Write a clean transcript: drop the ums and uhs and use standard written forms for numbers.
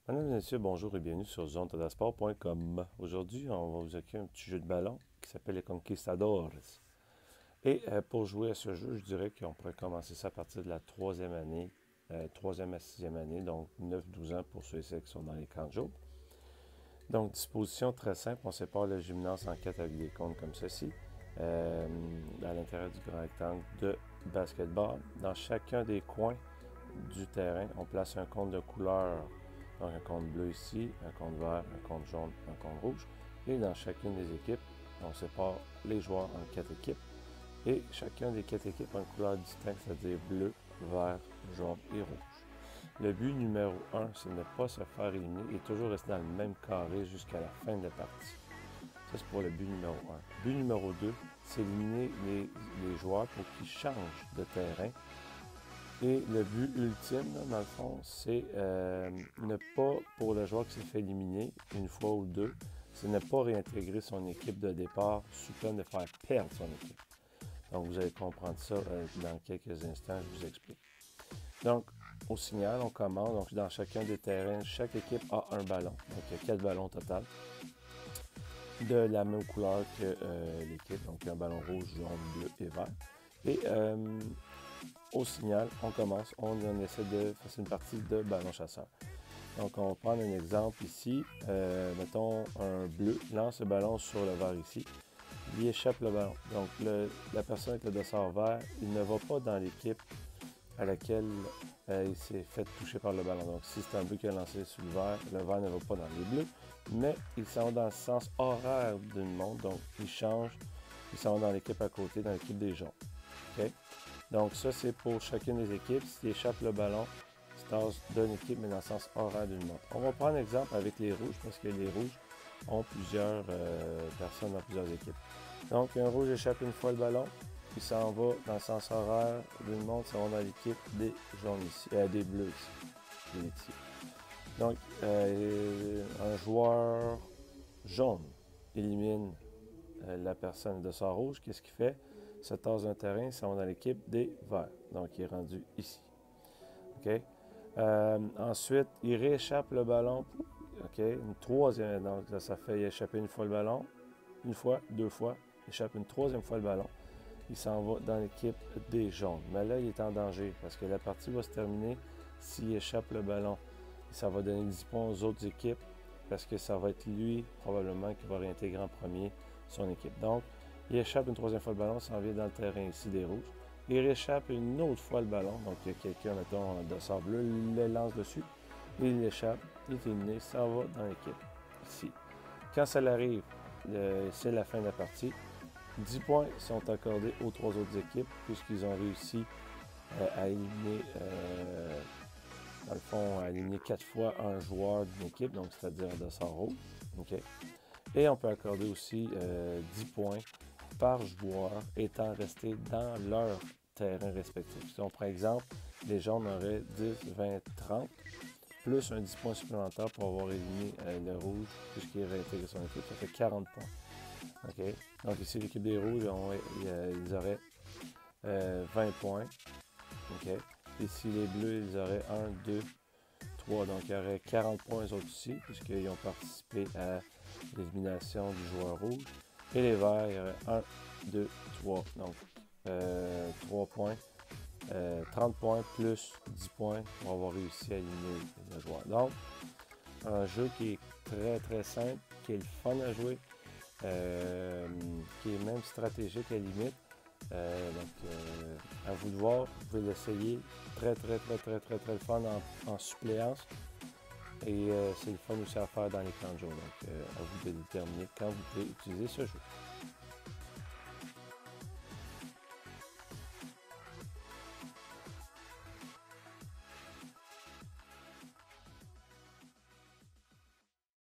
Mesdames et messieurs, bonjour et bienvenue sur zonetadasport.com. Aujourd'hui, on va vous accueillir un petit jeu de ballon qui s'appelle les Conquistadores. Et pour jouer à ce jeu, je dirais qu'on pourrait commencer ça à partir de la troisième année, troisième à sixième année, donc 9-12 ans pour ceux et celles qui sont dans les camps de jour. Donc, disposition très simple, on sépare le gymnase en quatre avec des cônes comme ceci. À l'intérieur du grand rectangle de basketball. Dans chacun des coins du terrain, on place un cône de couleur. Donc un cône bleu ici, un cône vert, un cône jaune, un cône rouge. Et dans chacune des équipes, on sépare les joueurs en quatre équipes. Et chacune des quatre équipes a une couleur distincte, c'est-à-dire bleu, vert, jaune et rouge. Le but numéro 1, c'est de ne pas se faire éliminer et toujours rester dans le même carré jusqu'à la fin de la partie. Ça, c'est pour le but numéro 1. But numéro 2, c'est éliminer les joueurs pour qu'ils changent de terrain. Et le but ultime, là, dans le fond, c'est ne pas, pour le joueur qui s'est fait éliminer une fois ou deux, c'est ne pas réintégrer son équipe de départ sous peine de faire perdre son équipe. Donc, vous allez comprendre ça dans quelques instants, je vous explique. Donc, au signal, on commence. Donc, dans chacun des terrains, chaque équipe a un ballon. Donc, il y a 4 ballons au total de la même couleur que l'équipe. Donc, un ballon rouge, jaune, bleu et vert. Et au signal, on commence. On essaie de faire une partie de ballon chasseur. Donc, on va prendre un exemple ici. Mettons, un bleu lance le ballon sur le vert ici. Il échappe le ballon. Donc, la personne avec le dossard vert, il ne va pas dans l'équipe à laquelle il s'est fait toucher par le ballon. Donc, si c'est un bleu qui a lancé sur le vert ne va pas dans les bleus, mais il s'en va dans le sens horaire d'une montre. Donc, il change, il s'en va dans l'équipe à côté, dans l'équipe des jaunes. OK? Donc, ça, c'est pour chacune des équipes. S'il échappe le ballon, il se tasse d'une équipe, mais dans le sens horaire d'une montre. On va prendre un exemple avec les rouges, parce que les rouges ont plusieurs personnes dans plusieurs équipes. Donc, un rouge échappe une fois le ballon, il s'en va dans le sens horaire d'une montre, ça va dans l'équipe des jaunes ici, des bleus ici. Donc, un joueur jaune élimine la personne de sa rouge. Qu'est-ce qu'il fait? Il se tasse d'un terrain, il s'en va dans l'équipe des verts. Donc, il est rendu ici. OK? Ensuite, il rééchappe le ballon. OK? Une troisième. Donc, là, ça fait échapper une fois le ballon. Une fois, deux fois. Il échappe une troisième fois le ballon. Il s'en va dans l'équipe des jaunes. Mais là, il est en danger parce que la partie va se terminer s'il échappe le ballon. Ça va donner 10 points aux autres équipes parce que ça va être lui, probablement, qui va réintégrer en premier son équipe. Donc, il échappe une troisième fois le ballon, s'en vient dans le terrain ici des rouges. Il rééchappe une autre fois le ballon. Donc, il y a quelqu'un, mettons, de sort bleu, il le lance dessus. Il l'échappe, il est éliminé, ça va dans l'équipe ici. Quand ça l'arrive, c'est la fin de la partie. 10 points sont accordés aux trois autres équipes puisqu'ils ont réussi à éliminer, dans le fond, à éliminer 4 fois un joueur d'une équipe, donc c'est-à-dire de sort rouge. Okay. Et on peut accorder aussi 10 points par joueur étant resté dans leur terrain respectif. Si on prend exemple, les jaunes auraient 10, 20, 30, plus un 10 points supplémentaires pour avoir éliminé le rouge puisqu'il a réintégré son équipe. Ça fait 40 points. Okay. Donc ici, l'équipe des rouges, ils auraient 20 points. Okay. Ici, les bleus, ils auraient 1, 2, 3. Donc il y aurait 40 points eux autres ici, puisqu'ils ont participé à l'élimination du joueur rouge. Et les verts, il y aurait 1, 2, 3. Donc 3 points. 30 points plus 10 points pour avoir réussi à éliminer le joueur. Donc, un jeu qui est très très simple, qui est le fun à jouer, qui est même stratégique à la limite. À vous de voir, vous pouvez l'essayer. Très le fun en suppléance. Et c'est le fun aussi à faire dans les camps de jour. Donc, à vous de déterminer quand vous pouvez utiliser ce jeu.